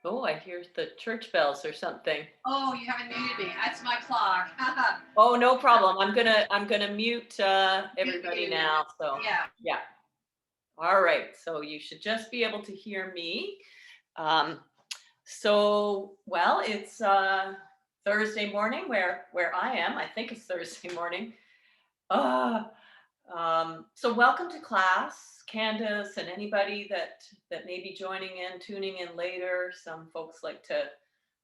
Oh, I hear the church bells or something. Oh, you haven't muted me. That's my clock. Oh, no problem. I'm gonna mute Mute everybody you. now. So Yeah. yeah. All right. So you should just be able to hear me. Um, it's Thursday morning where I am. I think it's Thursday morning. Uh, so welcome to class, Candace, and anybody that may be joining in, tuning in later. Some folks like to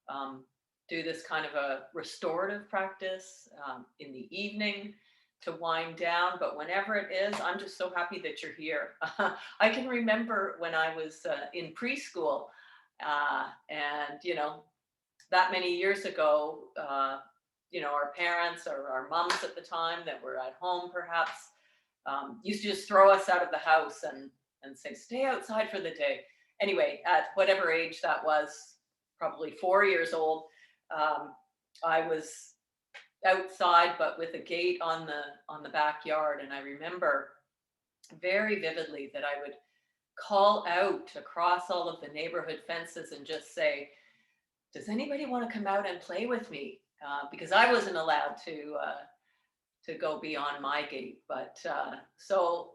um, do this kind of a restorative practice in the evening to wind down. But whenever it is, I'm just so happy that you're here. I can remember when I was in preschool, and that many years ago, our parents or our moms at the time that were at home perhaps used to just throw us out of the house and say, stay outside for the day. Anyway, at whatever age that was, probably 4 years old, um, I was outside, but with a gate on the backyard. And I remember very vividly that I would call out across all of the neighborhood fences and just say, does anybody want to come out and play with me? Because I wasn't allowed to go beyond my gate. But so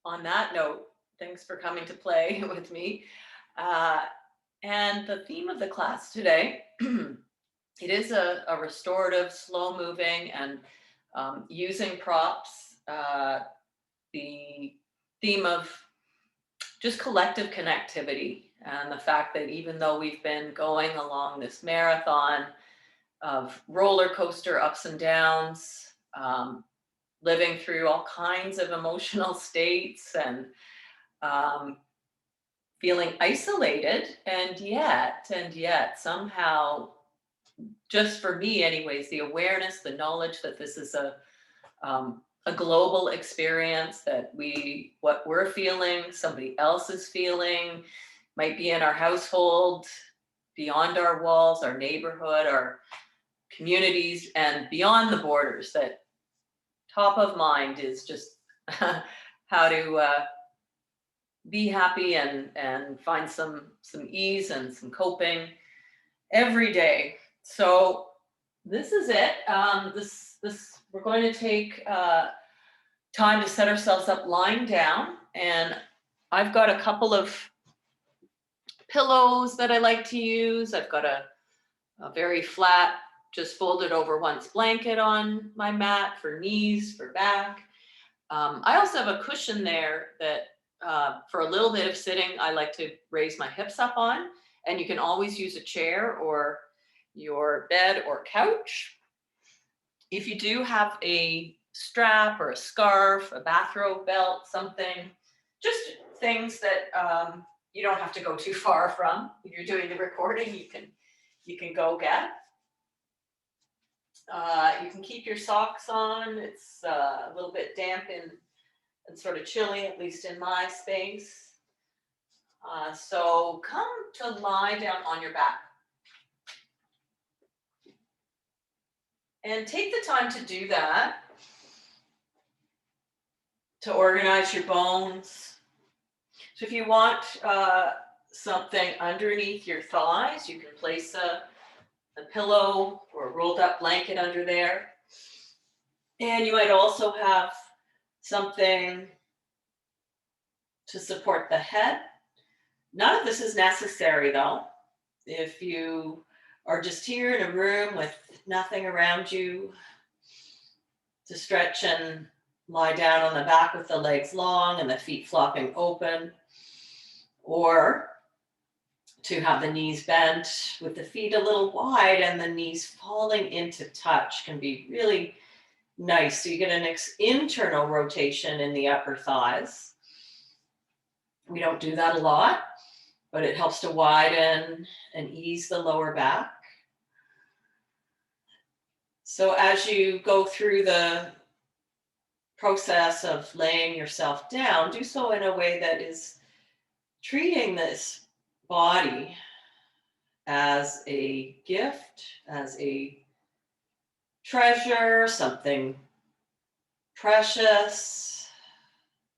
on that note, thanks for coming to play with me. Uh, and the theme of the class today, it is a restorative, slow moving, and using props. The theme of just collective connectivity and the fact that even though we've been going along this marathon of roller coaster ups and downs, living through all kinds of emotional states and um, feeling isolated, and yet somehow, just for me anyways, the awareness, the knowledge that this is a global experience, that what we're feeling somebody else is feeling, might be in our household, beyond our walls, our neighborhood, our communities, and beyond the borders. That top of mind is just how to be happy and find some ease and some coping every day. So this is it. This we're going to take time to set ourselves up lying down, and I've got a couple of pillows that I like to use. I've got a very flat, just folded over once blanket on my mat for knees, for back. I also have a cushion there that for a little bit of sitting, I like to raise my hips up on, and you can always use a chair or your bed or couch. If you do have a strap or a scarf, a bathrobe belt, something, just things that you don't have to go too far from. When you're doing the recording, you can go get. You can keep your socks on. It's a little bit damp and sort of chilly, at least in my space. So come to lie down on your back. And take the time to do that, to organize your bones. So if you want something underneath your thighs, you can place a pillow or a rolled up blanket under there. And you might also have something to support the head. None of this is necessary though. If you are just here in a room with nothing around you, to stretch and lie down on the back with the legs long and the feet flopping open, or to have the knees bent with the feet a little wide and the knees falling into touch can be really nice. So you get an internal rotation in the upper thighs. We don't do that a lot, but it helps to widen and ease the lower back. So as you go through the process of laying yourself down, do so in a way that is treating this body as a gift, as a treasure, something precious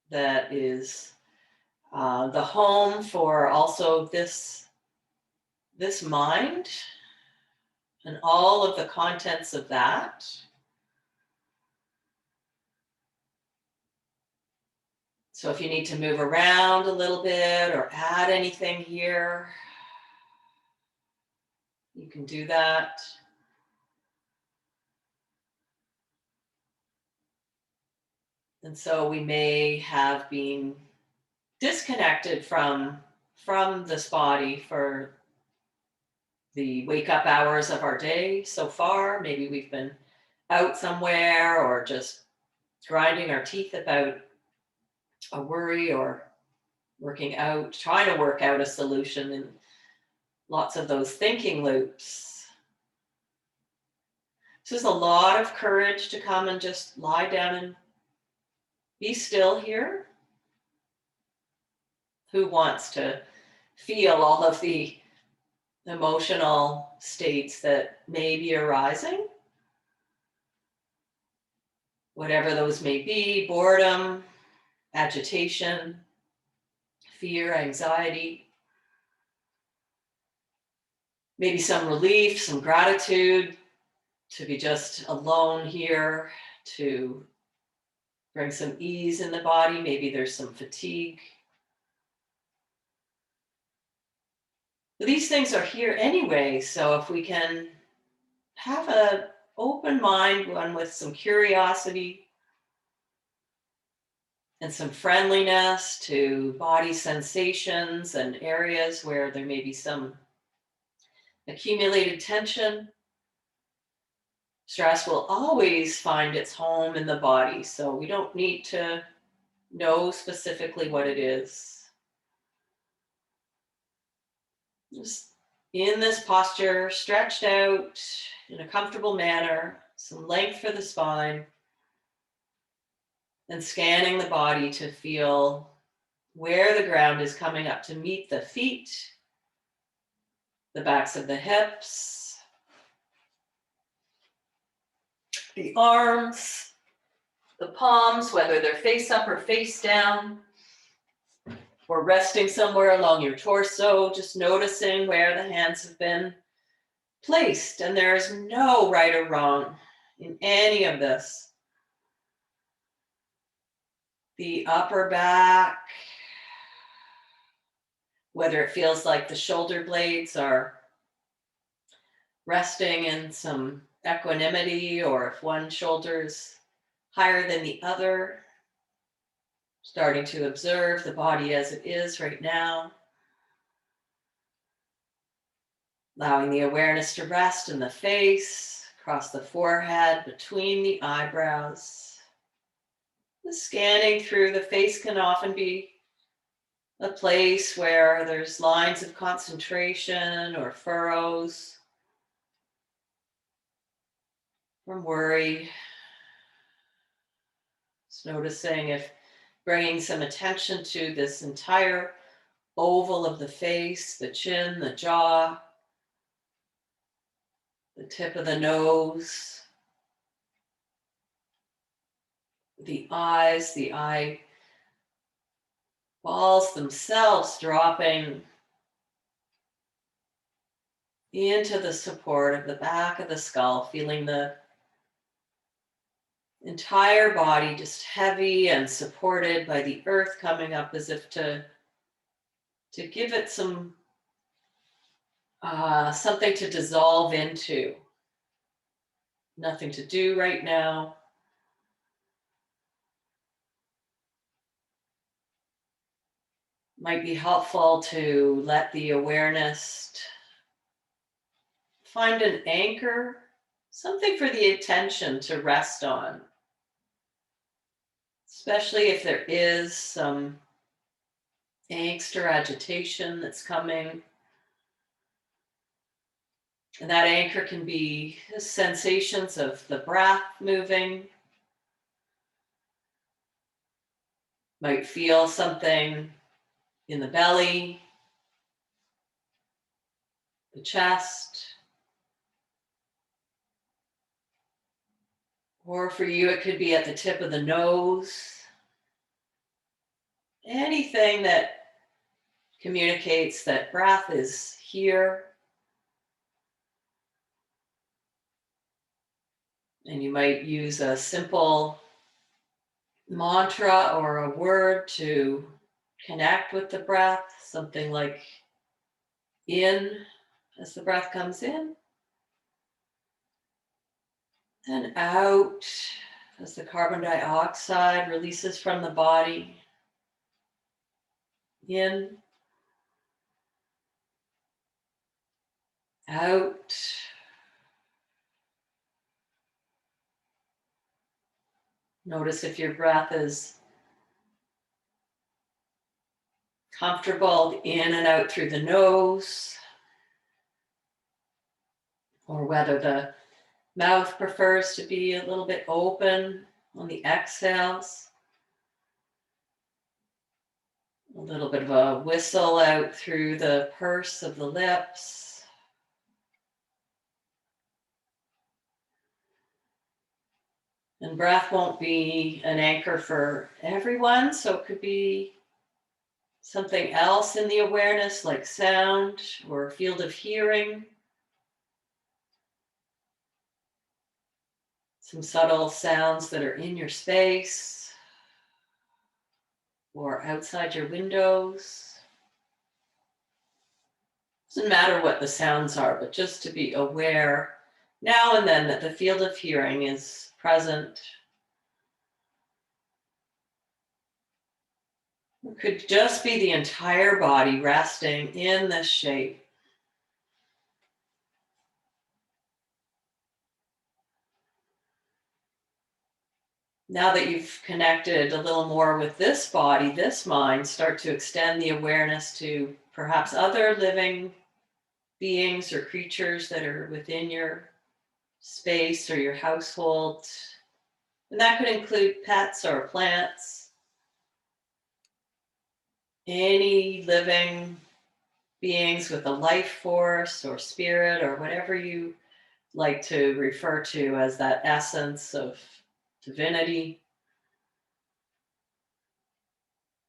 that is the home for also this this mind and all of the contents of that. So if you need to move around a little bit or add anything here, you can do that. And so we may have been disconnected from this body for the wake up hours of our day so far. Maybe we've been out somewhere or just grinding our teeth about a worry or trying to work out a solution in lots of those thinking loops. So there's a lot of courage to come and just lie down and be still here. Who wants to feel all of the emotional states that may be arising? Whatever those may be, boredom, agitation, fear, anxiety, maybe some relief, some gratitude to be just alone here, to bring some ease in the body. Maybe there's some fatigue. But these things are here anyway, so if we can have an open mind, one with some curiosity and some friendliness to body sensations and areas where there may be some accumulated tension. Stress will always find its home in the body, so we don't need to know specifically what it is. Just in this posture, stretched out in a comfortable manner, some length for the spine, and scanning the body to feel where the ground is coming up to meet the feet, the backs of the hips, the arms, the palms, whether they're face up or face down, or resting somewhere along your torso, just noticing where the hands have been placed. And there is no right or wrong in any of this. The upper back, whether it feels like the shoulder blades are resting in some equanimity, or if one shoulder's higher than the other, starting to observe the body as it is right now. Allowing the awareness to rest in the face, across the forehead, between the eyebrows. The scanning through the face can often be a place where there's lines of concentration or furrows from worry. Just noticing if bringing some attention to this entire oval of the face, the chin, the jaw, the tip of the nose, the eyes, the eye balls themselves dropping into the support of the back of the skull, feeling the entire body just heavy and supported by the earth coming up, as if to give it some something to dissolve into. Nothing to do right now. Might be helpful to let the awareness find an anchor, something for the attention to rest on, especially if there is some angst or agitation that's coming. And that anchor can be sensations of the breath moving. Might feel something in the belly, the chest. Or for you, it could be at the tip of the nose. Anything that communicates that breath is here, And you might use a simple mantra or a word to connect with the breath, something like in as the breath comes in, and out as the carbon dioxide releases from the body. In, out. Notice if your breath is comfortable in and out through the nose, or whether the mouth prefers to be a little bit open on the exhales. A little bit of a whistle out through the purse of the lips. And breath won't be an anchor for everyone, so it could be something else in the awareness like sound or field of hearing. Some subtle sounds that are in your space or outside your windows. Doesn't matter what the sounds are, but just to be aware now and then that the field of hearing is present. It could just be the entire body resting in this shape. Now that you've connected a little more with this body, this mind, start to extend the awareness to perhaps other living beings or creatures that are within your space or your household. And that could include pets or plants, any living beings with a life force or spirit or whatever you like to refer to as that essence of divinity.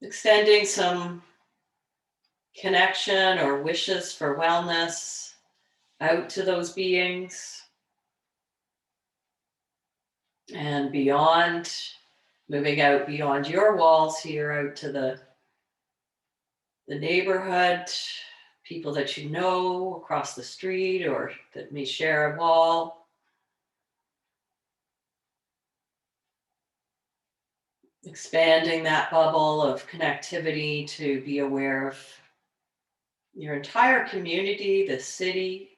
Extending some connection or wishes for wellness out to those beings and beyond, moving out beyond your walls here, out to the neighborhood, people that you know across the street or that may share a wall. Expanding that bubble of connectivity to be aware of your entire community, the city,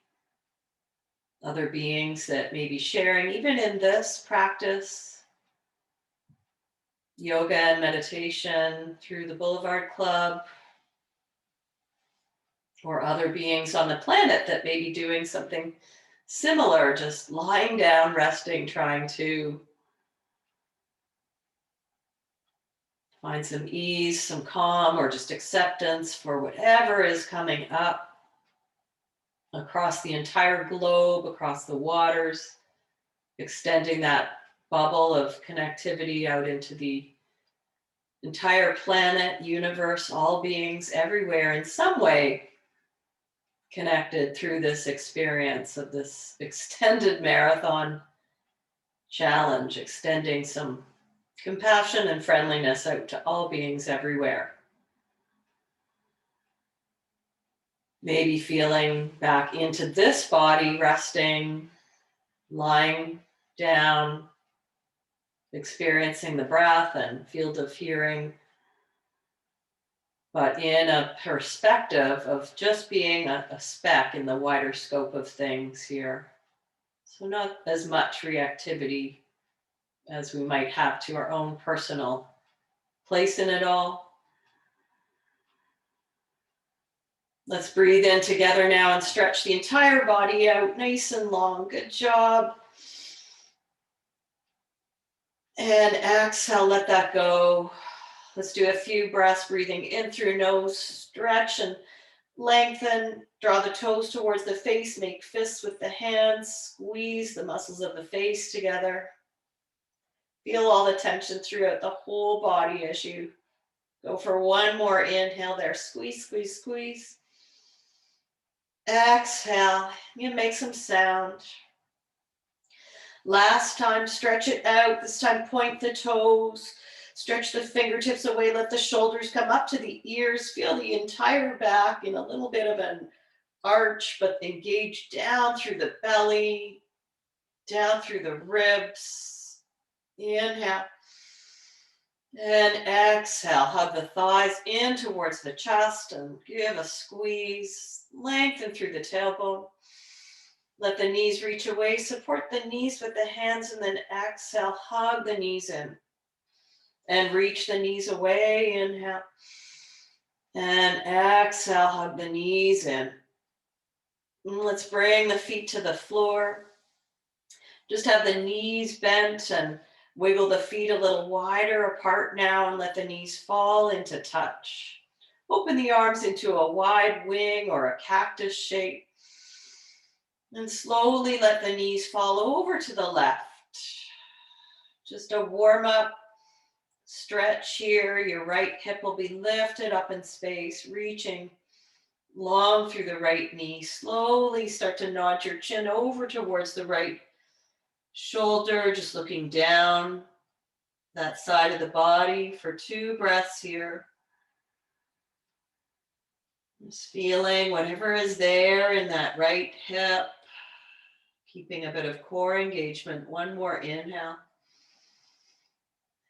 other beings that may be sharing, even in this practice, yoga and meditation through the Boulevard Club, or other beings on the planet that may be doing something similar, just lying down, resting, trying to find some ease, some calm, or just acceptance for whatever is coming up across the entire globe, across the waters, extending that bubble of connectivity out into the entire planet, universe, all beings everywhere in some way connected through this experience of this extended marathon challenge, extending some compassion and friendliness out to all beings everywhere. Maybe feeling back into this body, resting, lying down, experiencing the breath and field of hearing, but in a perspective of just being a speck in the wider scope of things here. So not as much reactivity as we might have to our own personal place in it all. Let's breathe in together now and stretch the entire body out nice and long. Good job. And exhale, let that go. Let's do a few breaths, breathing in through nose, stretch and lengthen. Draw the toes towards the face, make fists with the hands, squeeze the muscles of the face together. Feel all the tension throughout the whole body as you go for one more inhale there. Squeeze, squeeze, squeeze. Exhale, you make some sound. Last time, stretch it out. This time, point the toes. Stretch the fingertips away. Let the shoulders come up to the ears. Feel the entire back in a little bit of an arch, but engage down through the belly, down through the ribs. Inhale. And exhale, hug the thighs in towards the chest and give a squeeze. Lengthen through the tailbone. Let the knees reach away. Support the knees with the hands and then exhale, hug the knees in. And reach the knees away. Inhale. And exhale, hug the knees in. And let's bring the feet to the floor. Just have the knees bent and wiggle the feet a little wider apart now and let the knees fall into touch. Open the arms into a wide wing or a cactus shape. And slowly let the knees fall over to the left. Just a warm up stretch here. Your right hip will be lifted up in space, reaching long through the right knee. Slowly start to nod your chin over towards the right shoulder, just looking down that side of the body for 2 breaths here. Just feeling whatever is there in that right hip, keeping a bit of core engagement. One more inhale.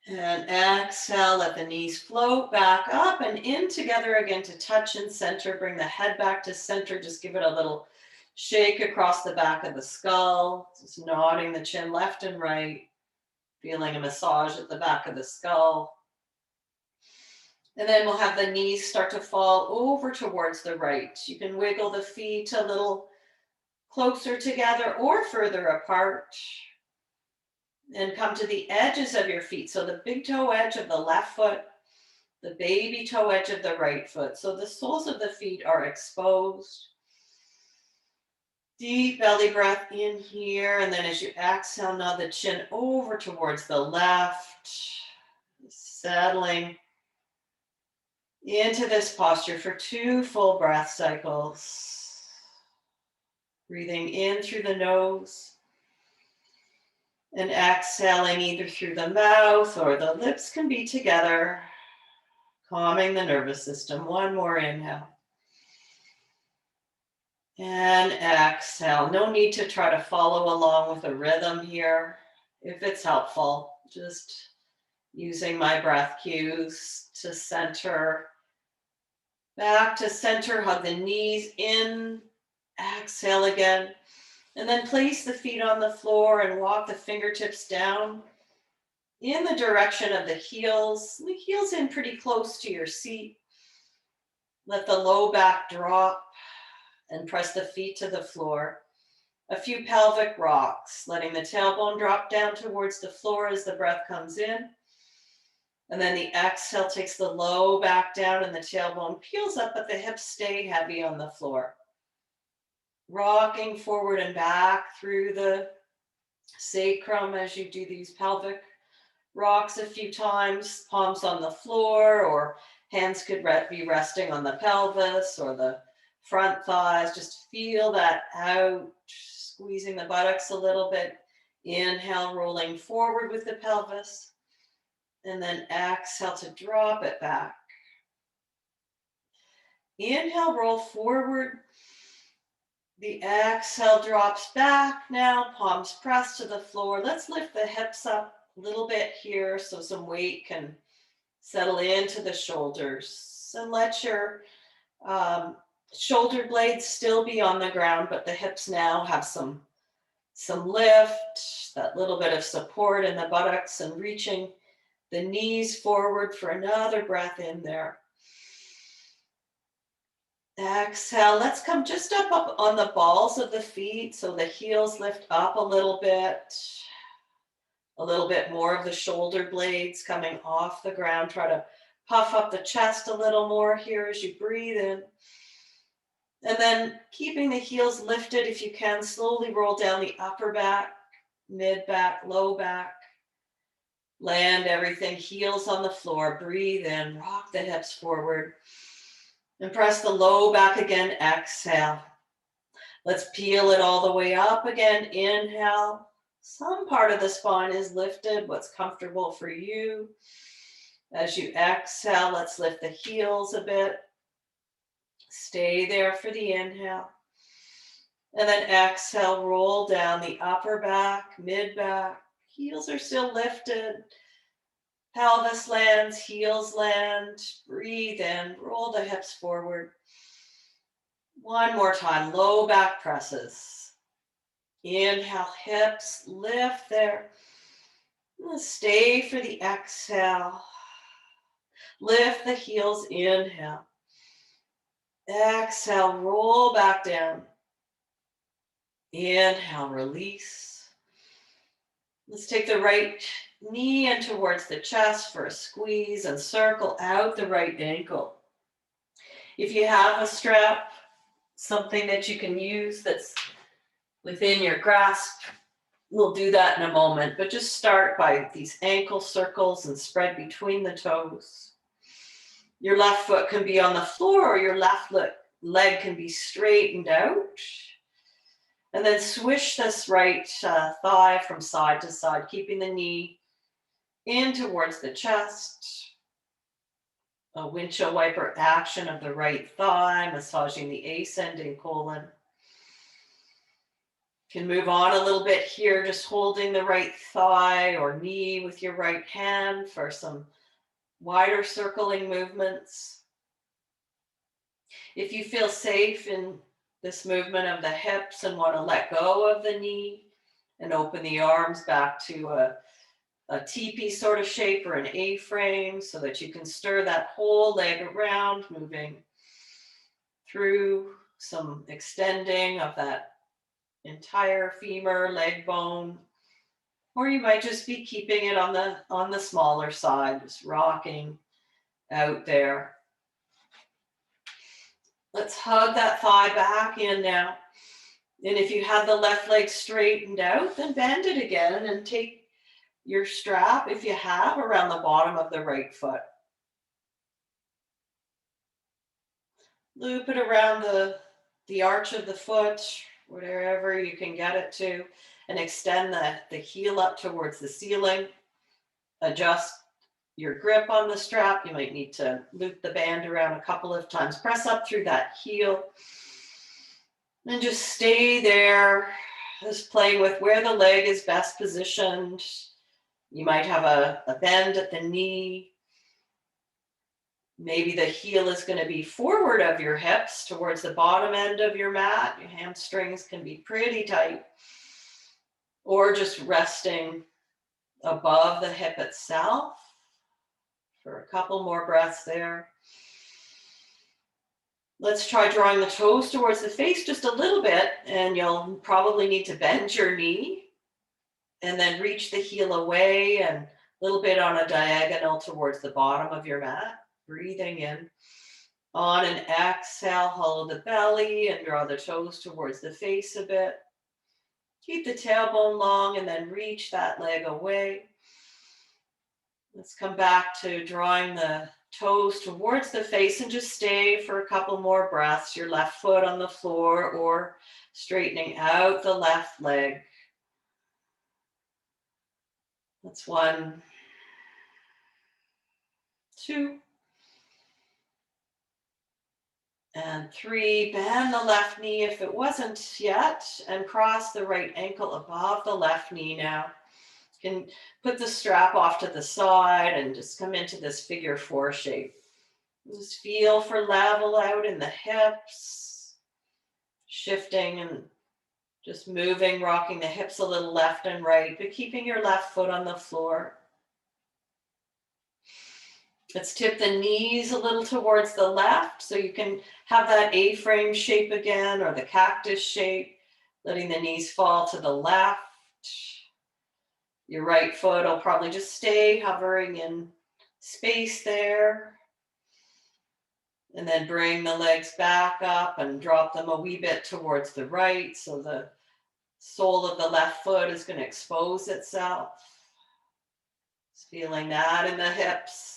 And exhale, let the knees float back up and in together again to touch and center. Bring the head back to center. Just give it a little shake across the back of the skull. Just nodding the chin left and right. Feeling a massage at the back of the skull. And then we'll have the knees start to fall over towards the right. You can wiggle the feet a little closer together or further apart. And come to the edges of your feet. So the big toe edge of the left foot, the baby toe edge of the right foot. So the soles of the feet are exposed. Deep belly breath in here. And then as you exhale, nod the chin over towards the left. Settling into this posture for 2 full breath cycles. Breathing in through the nose. And exhaling either through the mouth or the lips can be together, calming the nervous system. One more inhale. And exhale. No need to try to follow along with a rhythm here. If it's helpful, just using my breath cues to center. Back to center, hug the knees in. Exhale again. And then place the feet on the floor and walk the fingertips down in the direction of the heels. The heels in pretty close to your seat. Let the low back drop and press the feet to the floor. A few pelvic rocks, letting the tailbone drop down towards the floor as the breath comes in. And then the exhale takes the low back down and the tailbone peels up, but the hips stay heavy on the floor. Rocking forward and back through the sacrum as you do these pelvic rocks a few times, palms on the floor, or hands could be resting on the pelvis or the front thighs. Just feel that out, squeezing the buttocks a little bit. Inhale, rolling forward with the pelvis, and then exhale to drop it back. Inhale, roll forward. The exhale drops back now, palms pressed to the floor. Let's lift the hips up a little bit here so some weight can settle into the shoulders. And let your shoulder blades still be on the ground, but the hips now have some lift, that little bit of support in the buttocks, and reaching the knees forward for another breath in there. Exhale, let's come just up on the balls of the feet so the heels lift up a little bit more of the shoulder blades coming off the ground. Try to puff up the chest a little more here as you breathe in. And then keeping the heels lifted, if you can, slowly roll down the upper back, mid back, low back. Land everything, heels on the floor, breathe in, rock the hips forward. And press the low back again, exhale. Let's peel it all the way up again. Inhale, Some part of the spine is lifted, what's comfortable for you. As you exhale, let's lift the heels a bit. Stay there for the inhale. And then exhale, roll down the upper back, mid back. Heels are still lifted. Pelvis lands, heels land. Breathe in, roll the hips forward. One more time, low back presses. Inhale, hips lift there. Stay for the exhale. Lift the heels, inhale. Exhale, roll back down. Inhale, release. Let's take the right knee in towards the chest for a squeeze and circle out the right ankle. If you have a strap, something that you can use that's within your grasp, we'll do that in a moment, but just start by these ankle circles and spread between the toes. Your left foot can be on the floor or your left leg can be straightened out. And then swish this right thigh from side to side, keeping the knee in towards the chest. A windshield wiper action of the right thigh, massaging the ascending colon. You can move on a little bit here, just holding the right thigh or knee with your right hand for some wider circling movements. If you feel safe in this movement of the hips and want to let go of the knee and open the arms back to a teepee sort of shape or an A-frame so that you can stir that whole leg around, moving through some extending of that entire femur, leg bone. Or you might just be keeping it on the smaller side, just rocking out there. Let's hug that thigh back in now. And if you have the left leg straightened out, then bend it again and take your strap, if you have, around the bottom of the right foot. Loop it around the arch of the foot, wherever you can get it to, and extend the heel up towards the ceiling. Adjust your grip on the strap. You might need to loop the band around a couple of times. Press up through that heel. And just stay there, just playing with where the leg is best positioned. You might have a bend at the knee. Maybe the heel is going to be forward of your hips towards the bottom end of your mat. Your hamstrings can be pretty tight. Or just resting above the hip itself for a couple more breaths there. Let's try drawing the toes towards the face just a little bit, and you'll probably need to bend your knee and then reach the heel away and a little bit on a diagonal towards the bottom of your mat. Breathing in. On an exhale, hollow the belly and draw the toes towards the face a bit. Keep the tailbone long and then reach that leg away. Let's come back to drawing the toes towards the face and just stay for a couple more breaths. Your left foot on the floor or straightening out the left leg. That's 1, 2, and 3. Bend the left knee if it wasn't yet, and cross the right ankle above the left knee now. You can put the strap off to the side and just come into this figure 4 shape. Just feel for level out in the hips, shifting and just moving, rocking the hips a little left and right, but keeping your left foot on the floor. Let's tip the knees a little towards the left so you can have that A-frame shape again, or the cactus shape, letting the knees fall to the left. Your right foot will probably just stay hovering in space there. And then bring the legs back up and drop them a wee bit towards the right, so the sole of the left foot is going to expose itself. Just feeling that in the hips.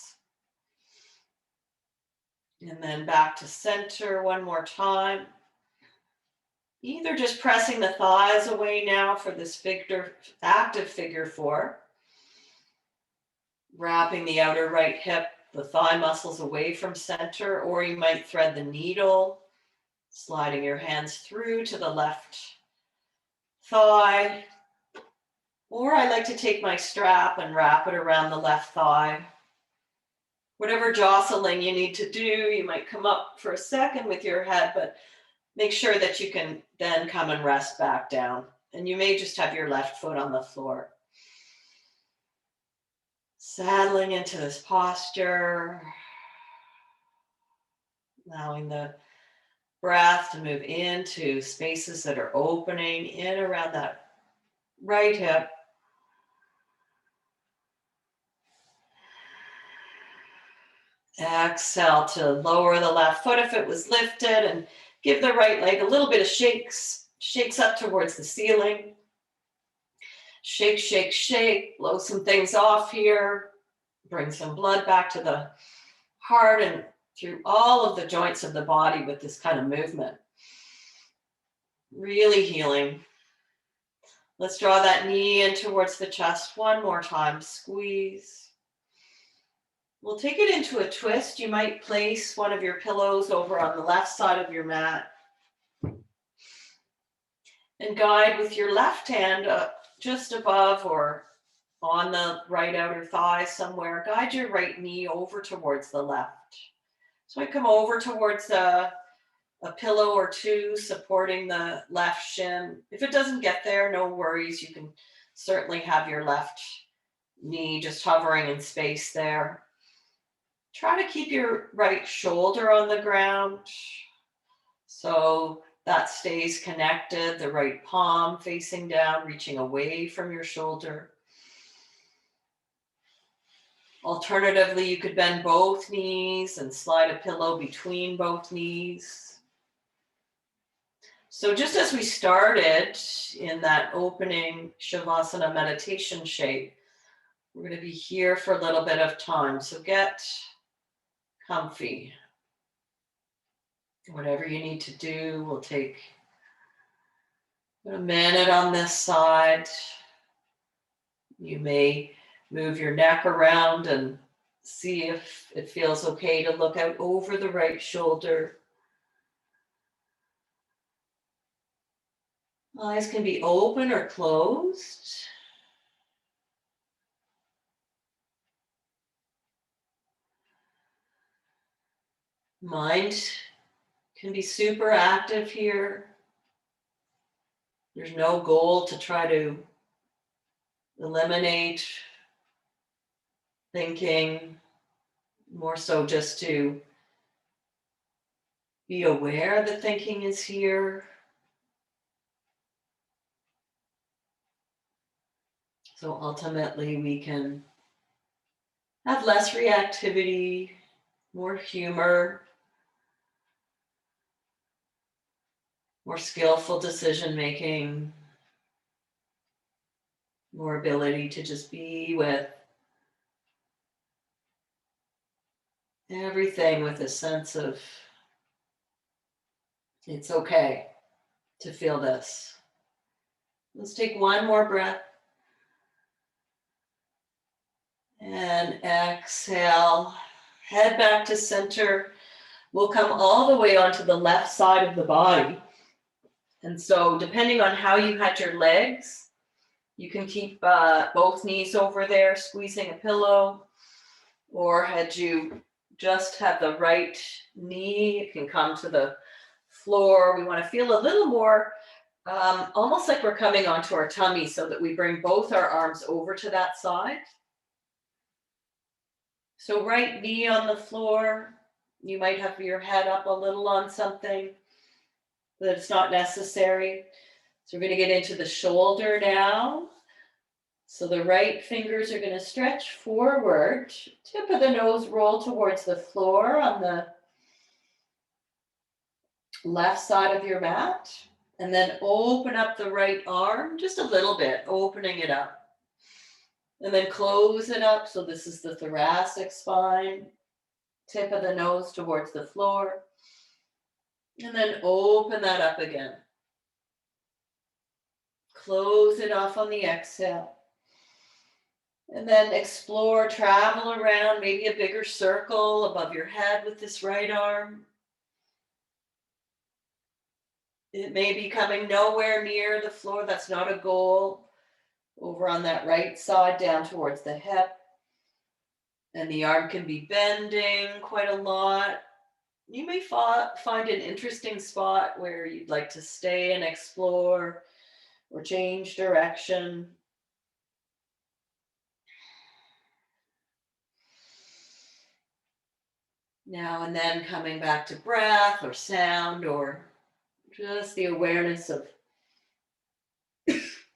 And then back to center one more time. Either just pressing the thighs away now for this active figure 4, wrapping the outer right hip, the thigh muscles away from center, or you might thread the needle, sliding your hands through to the left thigh. Or I like to take my strap and wrap it around the left thigh. Whatever jostling you need to do, you might come up for a second with your head, but make sure that you can then come and rest back down. And you may just have your left foot on the floor. Settling into this posture, allowing the breath to move into spaces that are opening in around that right hip. Exhale to lower the left foot if it was lifted, and give the right leg a little bit of shakes up towards the ceiling. Shake, shake, shake, blow some things off here. Bring some blood back to the heart and through all of the joints of the body with this kind of movement. Really healing. Let's draw that knee in towards the chest one more time. Squeeze. We'll take it into a twist. You might place one of your pillows over on the left side of your mat and guide with your left hand just above or on the right outer thigh somewhere. Guide your right knee over towards the left. So I come over towards a pillow or two supporting the left shin. If it doesn't get there, no worries. You can certainly have your left knee just hovering in space there. Try to keep your right shoulder on the ground so that stays connected, the right palm facing down, reaching away from your shoulder. Alternatively, you could bend both knees and slide a pillow between both knees. So just as we started in that opening Shavasana meditation shape, we're going to be here for a little bit of time. So get comfy. Whatever you need to do, we'll take a minute on this side. You may move your neck around and see if it feels okay to look out over the right shoulder. Eyes can be open or closed. Mind can be super active here. There's no goal to try to eliminate thinking, more so just to be aware that thinking is here. So ultimately we can have less reactivity, more humor, more skillful decision making, more ability to just be with everything with a sense of it's okay to feel this. Let's take one more breath. And exhale, head back to center. We'll come all the way onto the left side of the body. And so depending on how you had your legs, you can keep both knees over there, squeezing a pillow, or had you just have the right knee, it can come to the floor. We want to feel a little more, almost like we're coming onto our tummy so that we bring both our arms over to that side. So right knee on the floor, you might have your head up a little on something, but it's not necessary. So we're going to get into the shoulder now. So the right fingers are going to stretch forward, tip of the nose roll towards the floor on the left side of your mat, and then open up the right arm just a little bit, opening it up. And then close it up. So this is the thoracic spine, tip of the nose towards the floor. And then open that up again. Close it off on the exhale. And then explore, travel around, maybe a bigger circle above your head with this right arm. It may be coming nowhere near the floor. That's not a goal. Over on that right side, down towards the hip. And the arm can be bending quite a lot. You may find an interesting spot where you'd like to stay and explore or change direction. Now and then coming back to breath or sound or just the awareness of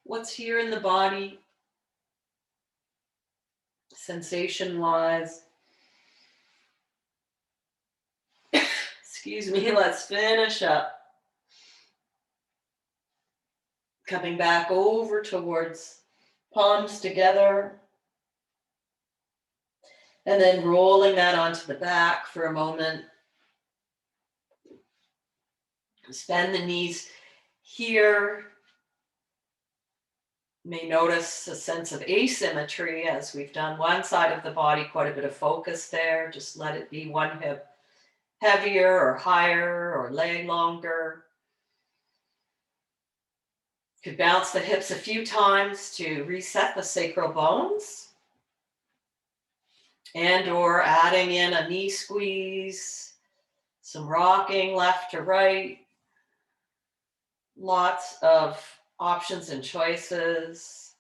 what's here in the body, sensation-wise. Excuse me, let's finish up. Coming back over towards palms together. And then rolling that onto the back for a moment. Bend the knees here. You may notice a sense of asymmetry as we've done one side of the body, quite a bit of focus there. Just let it be one hip heavier or higher or leg longer. You could bounce the hips a few times to reset the sacral bones. And or adding in a knee squeeze, some rocking left to right. Lots of options and choices.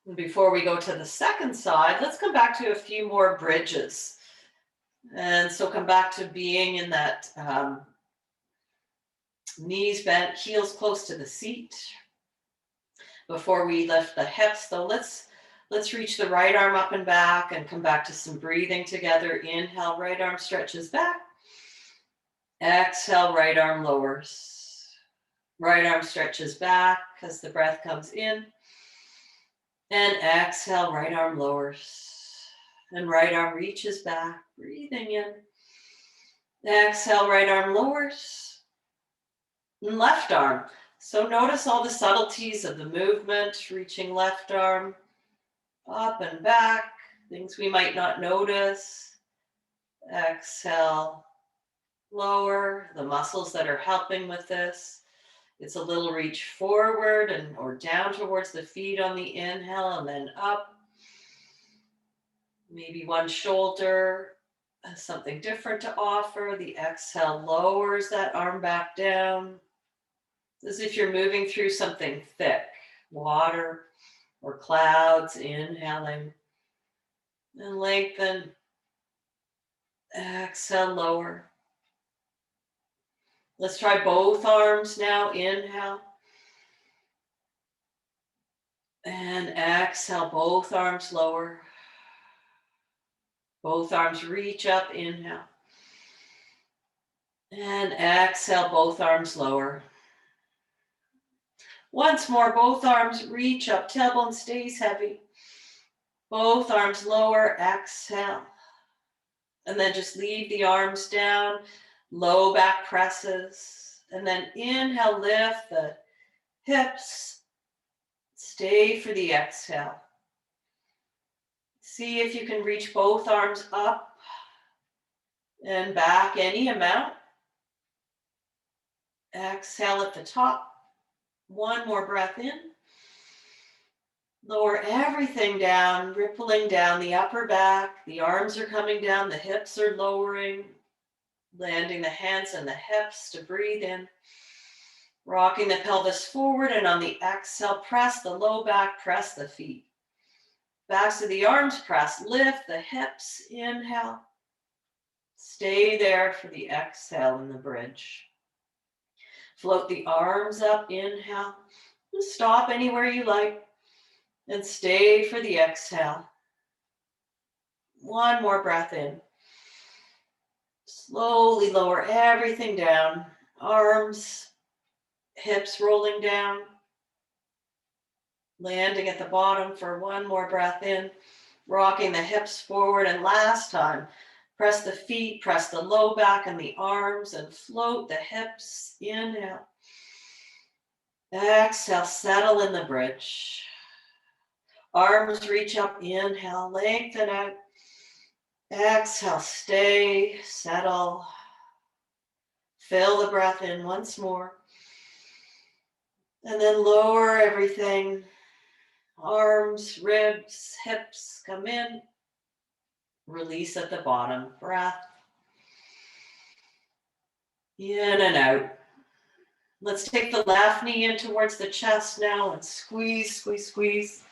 And before we go to the second side, let's come back to a few more bridges. And so come back to being in that knees bent, heels close to the seat. Before we lift the hips, though, let's reach the right arm up and back and come back to some breathing together. Inhale, right arm stretches back. Exhale, right arm lowers. Right arm stretches back as the breath comes in. And exhale, right arm lowers. And right arm reaches back, breathing in. Exhale, right arm lowers. And left arm. So notice all the subtleties of the movement, reaching left arm up and back, things we might not notice. Exhale, lower, the muscles that are helping with this. It's a little reach forward and or down towards the feet on the inhale and then up. Maybe one shoulder has something different to offer. The exhale lowers that arm back down. As if you're moving through something thick, water or clouds, inhaling. And lengthen. Exhale, lower. Let's try both arms now. Inhale. And exhale, both arms lower. Both arms reach up. Inhale. And exhale, both arms lower. Once more, both arms reach up. Tailbone stays heavy. Both arms lower. Exhale. And then just leave the arms down. Low back presses. And then inhale, lift the hips. Stay for the exhale. See if you can reach both arms up and back any amount. Exhale at the top. One more breath in. Lower everything down, rippling down the upper back. The arms are coming down, the hips are lowering. Landing the hands and the hips to breathe in. Rocking the pelvis forward, and on the exhale, press the low back, press the feet. Backs of the arms press, lift the hips, inhale. Stay there for the exhale in the bridge. Float the arms up, inhale. Stop anywhere you like. And stay for the exhale. One more breath in. Slowly lower everything down. Arms, hips rolling down. Landing at the bottom for one more breath in. Rocking the hips forward. And last time, press the feet, press the low back and the arms and float the hips. Inhale. Exhale, settle in the bridge. Arms reach up, inhale, lengthen out. Exhale, stay, settle. Fill the breath in once more. And then lower everything. Arms, ribs, hips come in. Release at the bottom. Breath. In and out. Let's take the left knee in towards the chest now and squeeze, squeeze, squeeze.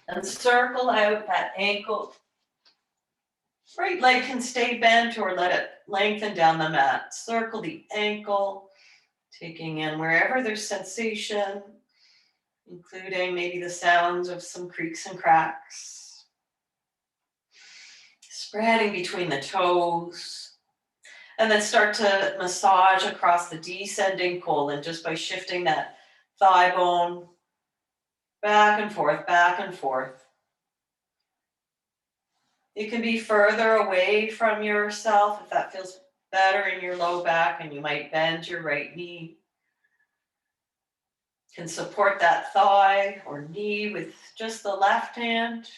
And circle out that ankle. Right leg can stay bent or let it lengthen down the mat. Circle the ankle, taking in wherever there's sensation, including maybe the sounds of some creaks and cracks. Spreading between the toes. And then start to massage across the descending colon just by shifting that thigh bone back and forth, back and forth. It can be further away from yourself if that feels better in your low back, and you might bend your right knee. Can support that thigh or knee with just the left hand,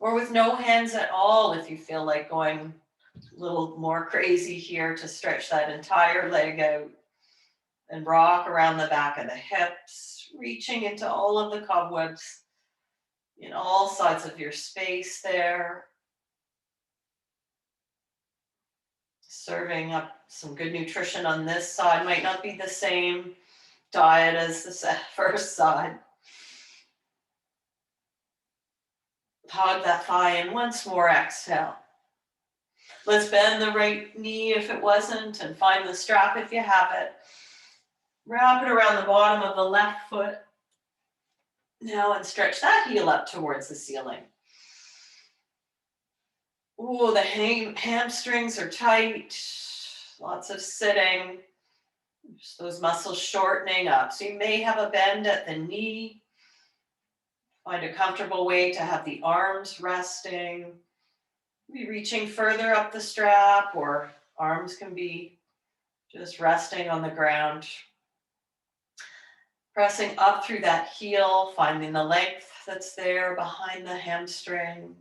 or with no hands at all if you feel like going a little more crazy here to stretch that entire leg out and rock around the back of the hips, reaching into all of the cobwebs in all sides of your space there. Serving up some good nutrition on this side. Might not be the same diet as the first side. Hug that thigh in once more, exhale. Let's bend the right knee if it wasn't, and find the strap if you have it. Wrap it around the bottom of the left foot. Now, and stretch that heel up towards the ceiling. Ooh, the hamstrings are tight. Lots of sitting. Just those muscles shortening up. So you may have a bend at the knee. Find a comfortable way to have the arms resting. Be reaching further up the strap, or arms can be just resting on the ground. Pressing up through that heel, finding the length that's there behind the hamstring,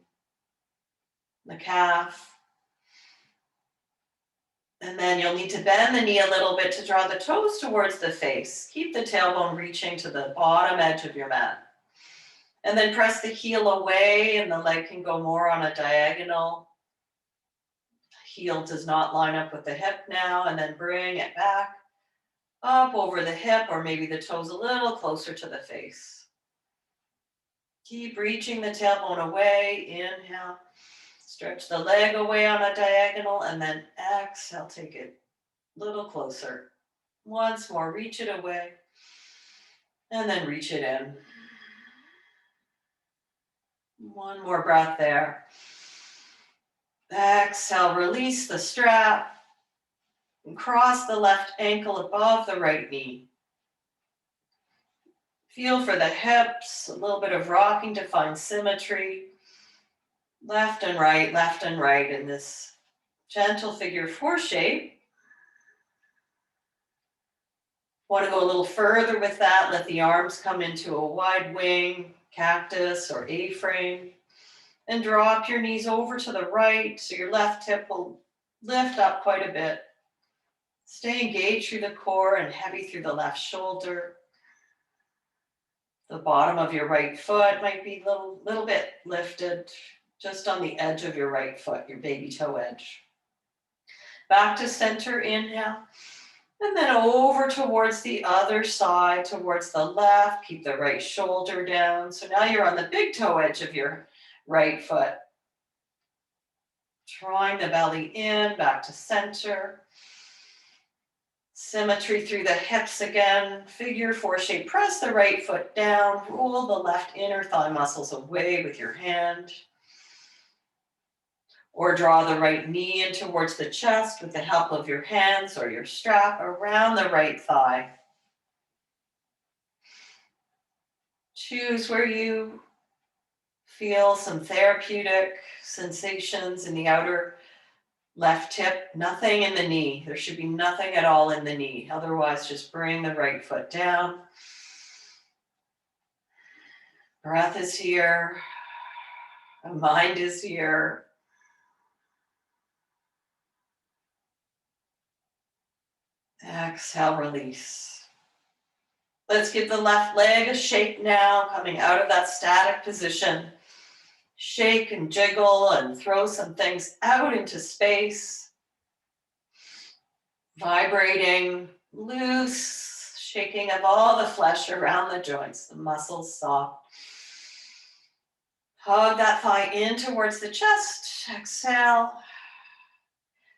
the calf. And then you'll need to bend the knee a little bit to draw the toes towards the face. Keep the tailbone reaching to the bottom edge of your mat. And then press the heel away, and the leg can go more on a diagonal. Heel does not line up with the hip now, and then bring it back up over the hip, or maybe the toes a little closer to the face. Keep reaching the tailbone away. Inhale. Stretch the leg away on a diagonal, and then exhale, take it a little closer. Once more, reach it away, and then reach it in. One more breath there. Exhale, release the strap, and cross the left ankle above the right knee. Feel for the hips, a little bit of rocking to find symmetry. Left and right in this gentle figure four shape. Want to go a little further with that, let the arms come into a wide wing, cactus or A-frame, and drop your knees over to the right so your left hip will lift up quite a bit. Stay engaged through the core and heavy through the left shoulder. The bottom of your right foot might be a little bit lifted, just on the edge of your right foot, your baby toe edge. Back to center, inhale. And then over towards the other side, towards the left. Keep the right shoulder down. So now you're on the big toe edge of your right foot. Drawing the belly in, back to center. Symmetry through the hips again. Figure four shape. Press the right foot down. Roll the left inner thigh muscles away with your hand. Or draw the right knee in towards the chest with the help of your hands or your strap around the right thigh. Choose where you feel some therapeutic sensations in the outer Left hip, nothing in the knee. There should be nothing at all in the knee. Otherwise, just bring the right foot down. Breath is here. The mind is here. Exhale, release. Let's give the left leg a shake now, coming out of that static position. Shake and jiggle and throw some things out into space. Vibrating, loose, shaking of all the flesh around the joints, the muscles soft. Hug that thigh in towards the chest. Exhale.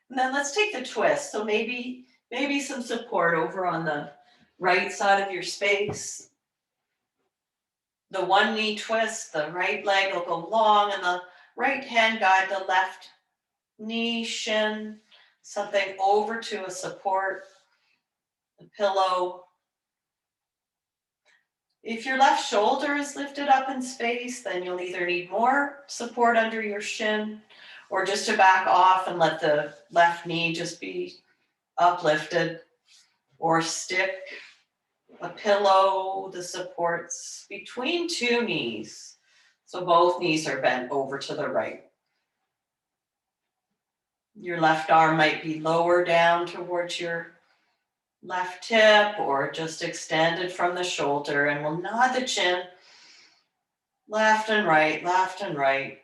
And then let's take the twist. So maybe some support over on the right side of your space. The one knee twist, the right leg will go long, and the right hand guide the left knee, shin, something over to a support, a pillow. If your left shoulder is lifted up in space, then you'll either need more support under your shin or just to back off and let the left knee just be uplifted, or stick a pillow, the supports between two knees. So both knees are bent over to the right. Your left arm might be lower down towards your left hip or just extended from the shoulder, and we'll nod the chin left and right, left and right.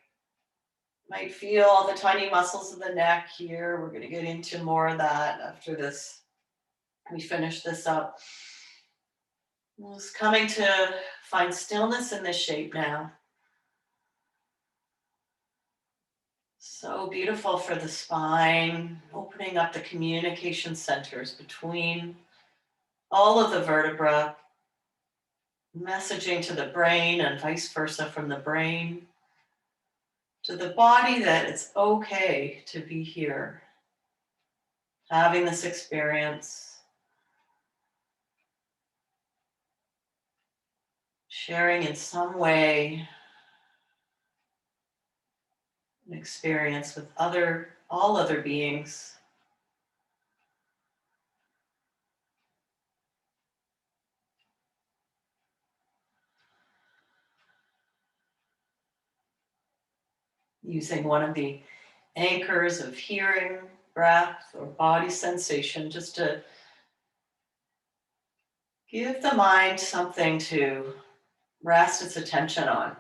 Might feel all the tiny muscles of the neck here. We're going to get into more of that after this. We finish this up. Just coming to find stillness in this shape now. So beautiful for the spine, opening up the communication centers between all of the vertebra, messaging to the brain and vice versa from the brain to the body that it's okay to be here, having this experience, sharing in some way an experience with all other beings. Using one of the anchors of hearing, breath, or body sensation just to give the mind something to rest its attention on.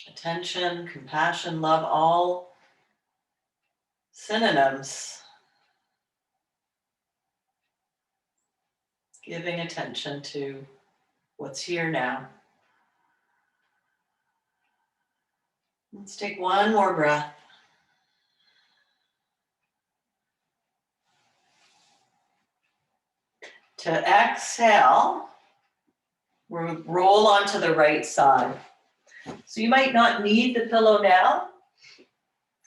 Attention, compassion, love, all synonyms. Giving attention to what's here now. Let's take one more breath. To exhale, we'll roll onto the right side. So you might not need the pillow now. You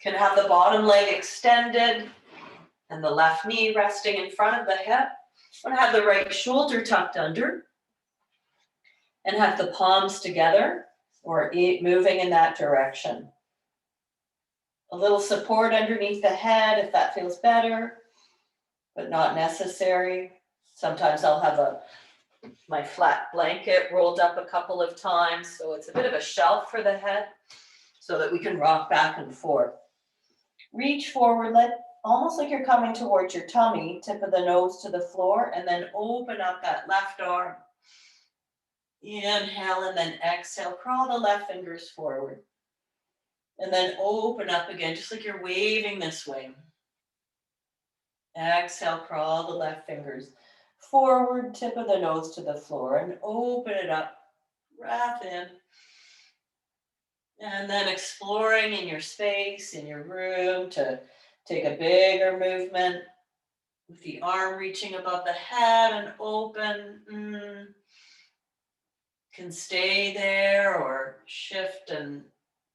can have the bottom leg extended and the left knee resting in front of the hip. I'm gonna have the right shoulder tucked under and have the palms together or moving in that direction. A little support underneath the head if that feels better, but not necessary. Sometimes I'll have my flat blanket rolled up a couple of times, so it's a bit of a shelf for the head so that we can rock back and forth. Reach forward, almost like you're coming towards your tummy, tip of the nose to the floor, and then open up that left arm. Inhale and then exhale, crawl the left fingers forward. And then open up again, just like you're waving this way. Exhale, crawl the left fingers forward, tip of the nose to the floor, and open it up. Breath in. And then exploring in your space, in your room, to take a bigger movement with the arm reaching above the head and open. Can stay there or shift and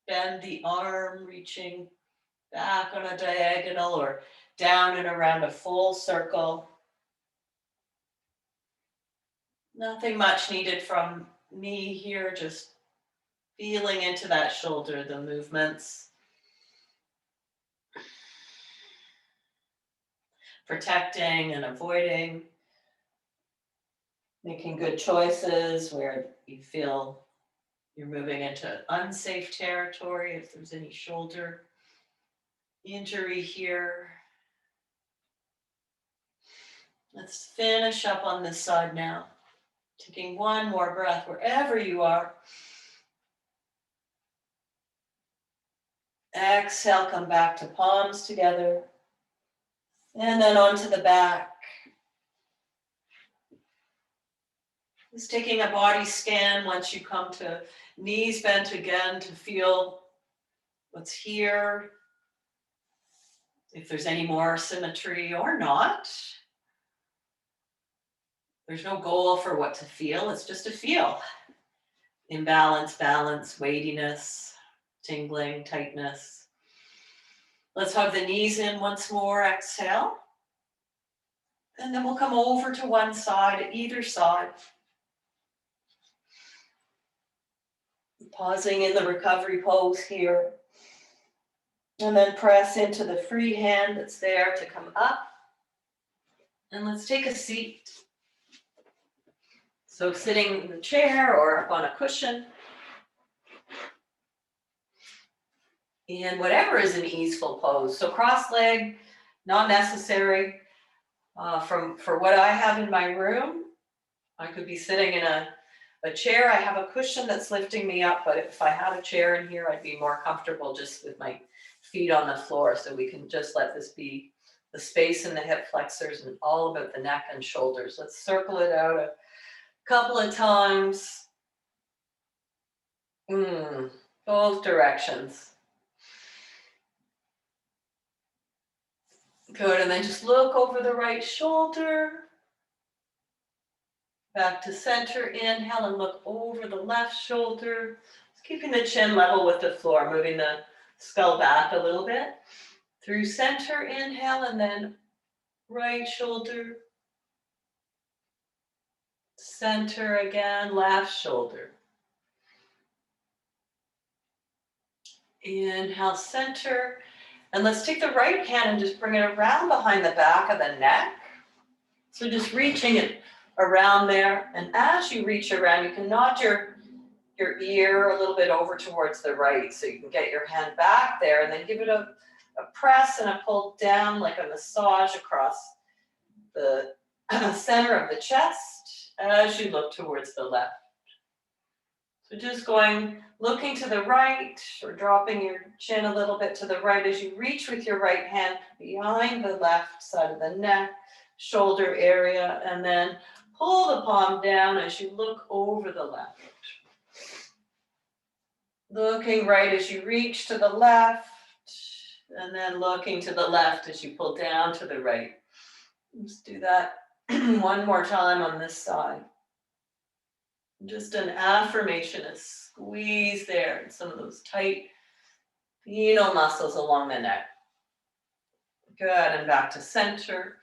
bend the arm, reaching back on a diagonal or down and around a full circle. Nothing much needed from me here, just feeling into that shoulder, the movements. protecting and avoiding, making good choices where you feel you're moving into unsafe territory, if there's any shoulder injury here. Let's finish up on this side now. Taking one more breath wherever you are. Exhale, come back to palms together. And then onto the back. Just taking a body scan once you come to knees bent again to feel what's here. If there's any more symmetry or not. There's no goal for what to feel, it's just a feel. Imbalance, balance, weightiness, tingling, tightness. Let's hug the knees in once more, exhale. And then we'll come over to one side, either side. Pausing in the recovery pose here. And then press into the free hand that's there to come up. And let's take a seat. So sitting in the chair or up on a cushion. And whatever is an easeful pose. So cross leg, not necessary. For what I have in my room, I could be sitting in a chair. I have a cushion that's lifting me up, but if I had a chair in here, I'd be more comfortable just with my feet on the floor. So we can just let this be the space in the hip flexors and all about the neck and shoulders. Let's circle it out a couple of times. Both directions. Good, and then just look over the right shoulder. Back to center, inhale and look over the left shoulder. Just keeping the chin level with the floor, moving the skull back a little bit. Through center, inhale, and then right shoulder. Center again, left shoulder. Inhale, center. And let's take the right hand and just bring it around behind the back of the neck. So just reaching it around there. And as you reach around, you can nod your ear a little bit over towards the right. So you can get your hand back there and then give it a press and a pull down like a massage across the center of the chest as you look towards the left. So just looking to the right or dropping your chin a little bit to the right as you reach with your right hand behind the left side of the neck, shoulder area, and then pull the palm down as you look over the left. Looking right as you reach to the left, and then looking to the left as you pull down to the right. Let's do that one more time on this side. Just an affirmation, a squeeze there, and some of those tight penile muscles along the neck. Good, and back to center.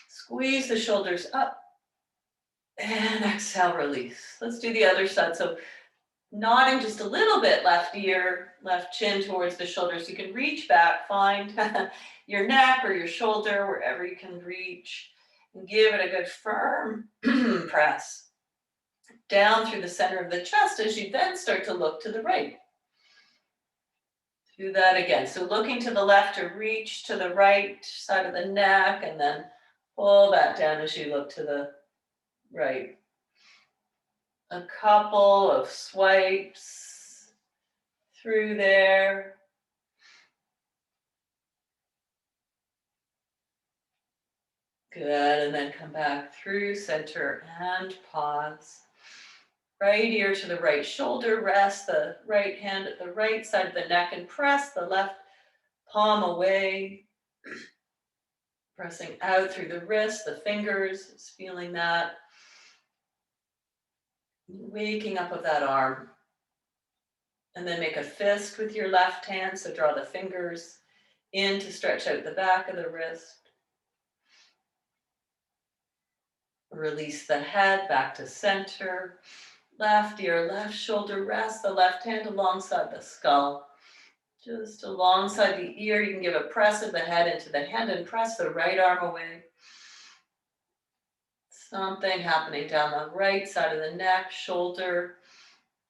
Squeeze the shoulders up, and exhale, release. Let's do the other side. So nodding just a little bit, left ear, left chin towards the shoulders. You can reach back, find your neck or your shoulder, wherever you can reach, and give it a good firm press down through the center of the chest as you then start to look to the right. Do that again. So looking to the left to reach to the right side of the neck and then pull that down as you look to the right. A couple of swipes through there. Good, and then come back through center and pause. Right ear to the right shoulder, rest the right hand at the right side of the neck and press the left palm away. Pressing out through the wrist, the fingers, just feeling that. Waking up of that arm. And then make a fist with your left hand, so draw the fingers in to stretch out the back of the wrist. Release the head back to center. Left ear, left shoulder, rest the left hand alongside the skull. Just alongside the ear, you can give a press of the head into the hand and press the right arm away. Something happening down the right side of the neck, shoulder,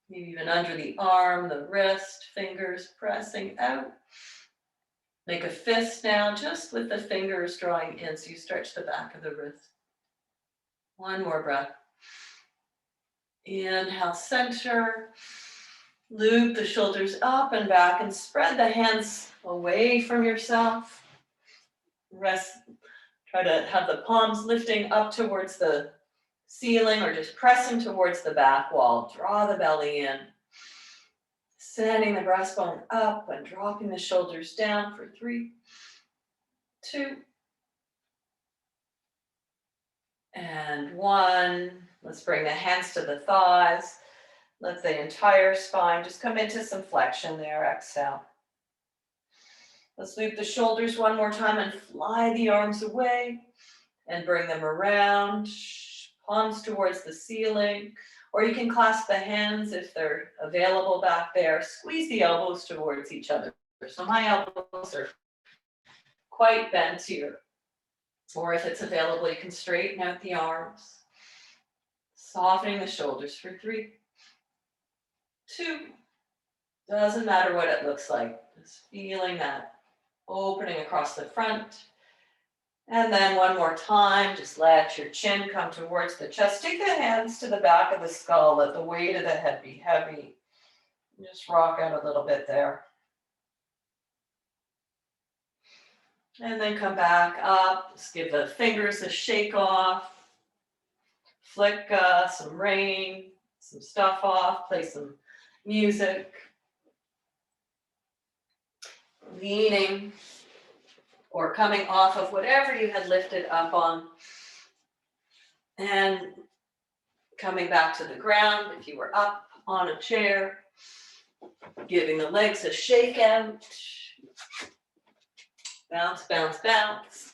maybe even under the arm, the wrist, fingers pressing out. Make a fist now, just with the fingers drawing in, so you stretch the back of the wrist. One more breath. Inhale, center. Loop the shoulders up and back and spread the hands away from yourself. Rest. Try to have the palms lifting up towards the ceiling or just pressing towards the back wall. Draw the belly in. Sending the breastbone up and dropping the shoulders down for 3, 2, and 1. Let's bring the hands to the thighs. Let the entire spine just come into some flexion there. Exhale. Let's loop the shoulders one more time and fly the arms away and bring them around, palms towards the ceiling, or you can clasp the hands if they're available back there. Squeeze the elbows towards each other. So my elbows are quite bent here. Or if it's available, you can straighten out the arms, softening the shoulders for 3, 2. Doesn't matter what it looks like, just feeling that opening across the front. And then one more time, just let your chin come towards the chest. Take the hands to the back of the skull. Let the weight of the head be heavy. Just rock out a little bit there. And then come back up. Just give the fingers a shake off. Flick some rain, some stuff off. Play some music. Leaning or coming off of whatever you had lifted up on. And coming back to the ground if you were up on a chair. Giving the legs a shake out. Bounce, bounce, bounce.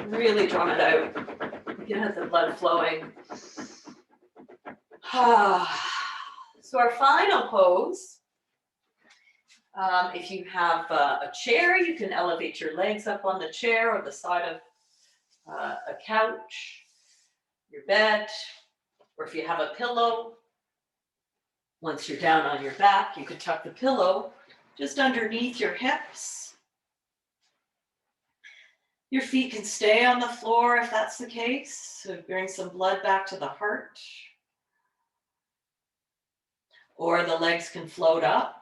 Really drum it out. Get the blood flowing. So our final pose. If you have a chair, you can elevate your legs up on the chair or the side of a couch, your bed, or if you have a pillow, once you're down on your back, you could tuck the pillow just underneath your hips. Your feet can stay on the floor if that's the case, so bring some blood back to the heart. Or the legs can float up.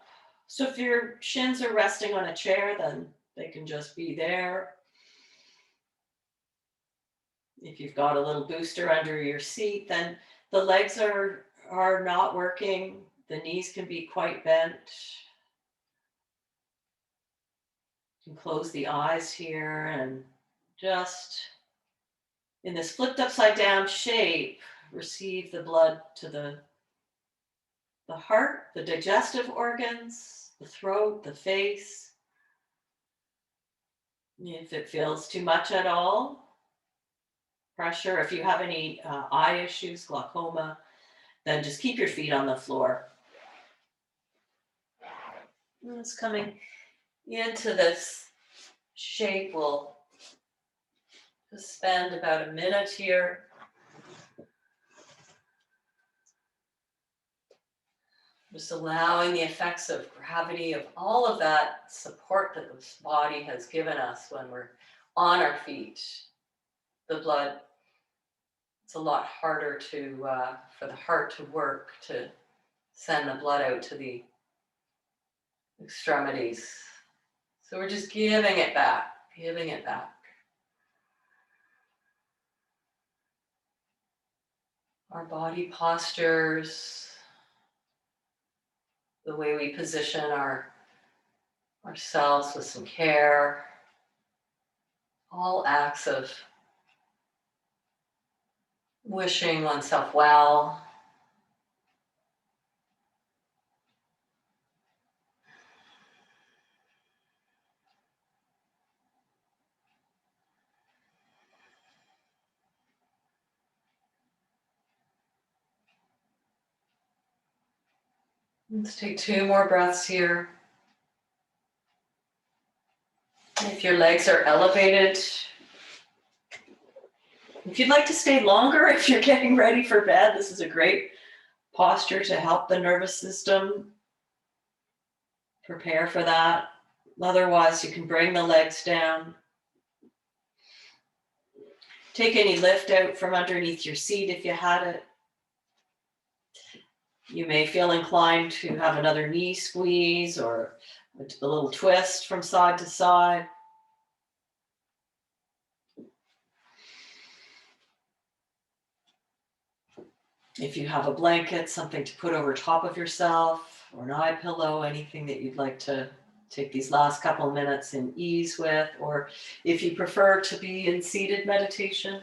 So if your shins are resting on a chair, then they can just be there. If you've got a little booster under your seat, then the legs are not working. The knees can be quite bent. You can close the eyes here and just in this flipped upside down shape, receive the blood to the heart, the digestive organs, the throat, the face. If it feels too much at all, pressure, if you have any eye issues, glaucoma, then just keep your feet on the floor. And it's coming into this shape. We'll just spend about a minute here. Just allowing the effects of gravity, of all of that support that this body has given us when we're on our feet. The blood, it's a lot harder for the heart to work, to send the blood out to the extremities. So we're just giving it back, giving it back. Our body postures, the way we position ourselves with some care, all acts of wishing oneself well. Let's take 2 more breaths here. If your legs are elevated, if you'd like to stay longer, if you're getting ready for bed, this is a great posture to help the nervous system prepare for that. Otherwise, you can bring the legs down. Take any lift out from underneath your seat if you had it. You may feel inclined to have another knee squeeze or a little twist from side to side. If you have a blanket, something to put over top of yourself, or an eye pillow, anything that you'd like to take these last couple minutes in ease with, or if you prefer to be in seated meditation,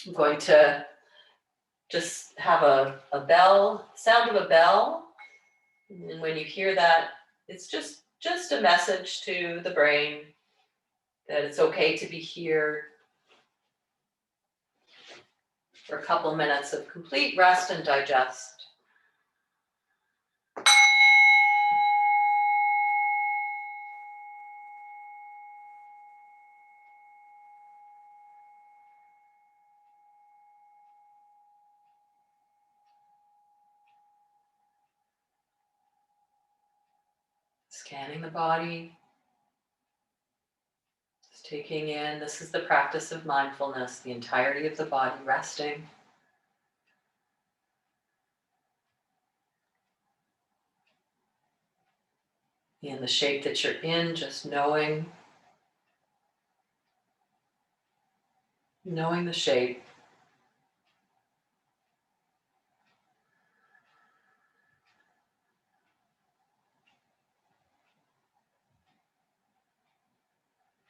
I'm going to just have a bell, sound of a bell. And when you hear that, it's just a message to the brain that it's okay to be here for a couple minutes of complete rest and digest. Scanning the body, just taking in, this is the practice of mindfulness, the entirety of the body resting. In the shape that you're in, just knowing the shape.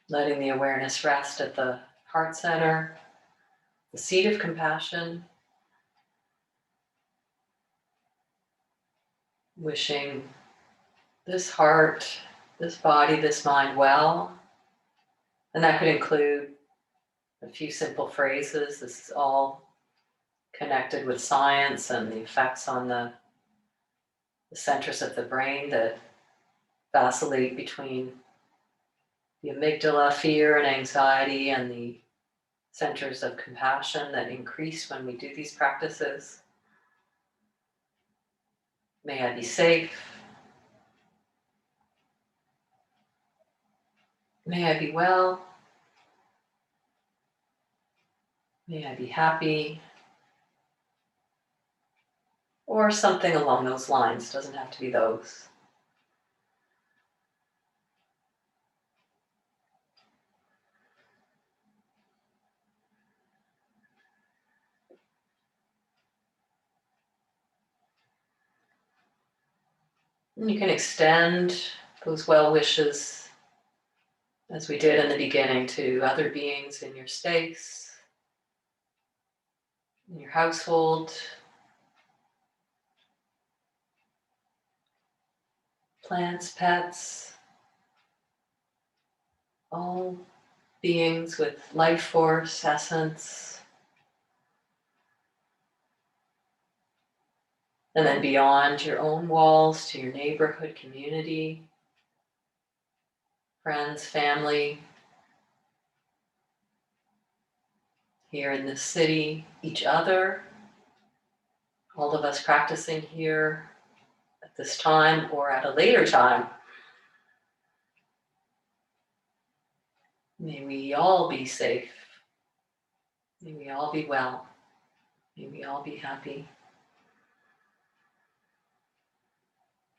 Letting the awareness rest at the heart center, the seat of compassion. Wishing this heart, this body, this mind well. And that could include a few simple phrases. This is all connected with science and the effects on the centers of the brain that vacillate between the amygdala, fear and anxiety, and the centers of compassion that increase when we do these practices. May I be safe. May I be well. May I be happy. Or something along those lines. Doesn't have to be those. And you can extend those well wishes, as we did in the beginning, to other beings in your space, in your household, plants, pets, all beings with life force, essence. And then beyond your own walls to your neighborhood, community, friends, family, here in this city, each other, all of us practicing here at this time or at a later time. May we all be safe. May we all be well. May we all be happy.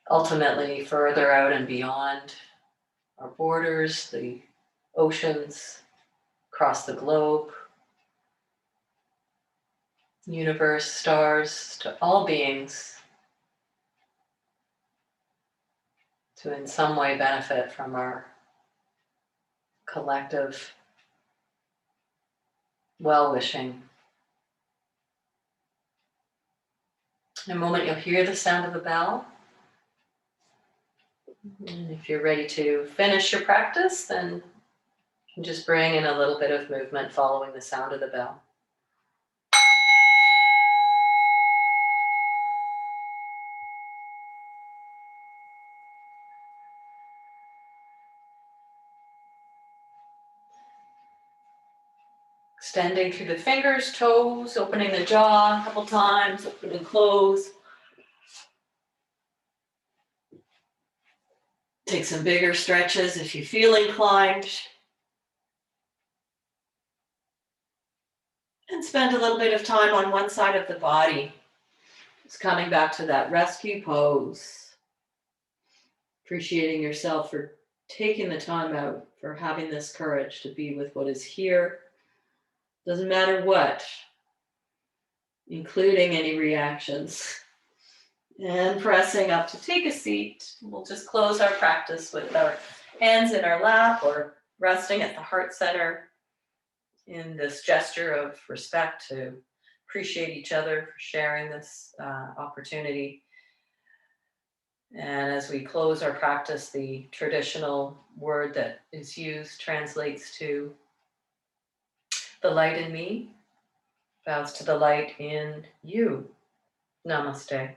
Ultimately, further out and beyond our borders, the oceans, across the globe, universe, stars, to all beings, to in some way benefit from our collective well-wishing. In a moment, you'll hear the sound of a bell. And if you're ready to finish your practice, then you can just bring in a little bit of movement following the sound of the bell. Extending through the fingers, toes, opening the jaw a couple times, open and close. Take some bigger stretches if you feel inclined. And spend a little bit of time on one side of the body. Just coming back to that rescue pose. Appreciating yourself for taking the time out, for having this courage to be with what is here. Doesn't matter what, including any reactions. And pressing up to take a seat. We'll just close our practice with our hands in our lap or resting at the heart center in this gesture of respect to appreciate each other for sharing this opportunity. And as we close our practice, the traditional word that is used translates to the light in me bows to the light in you. Namaste.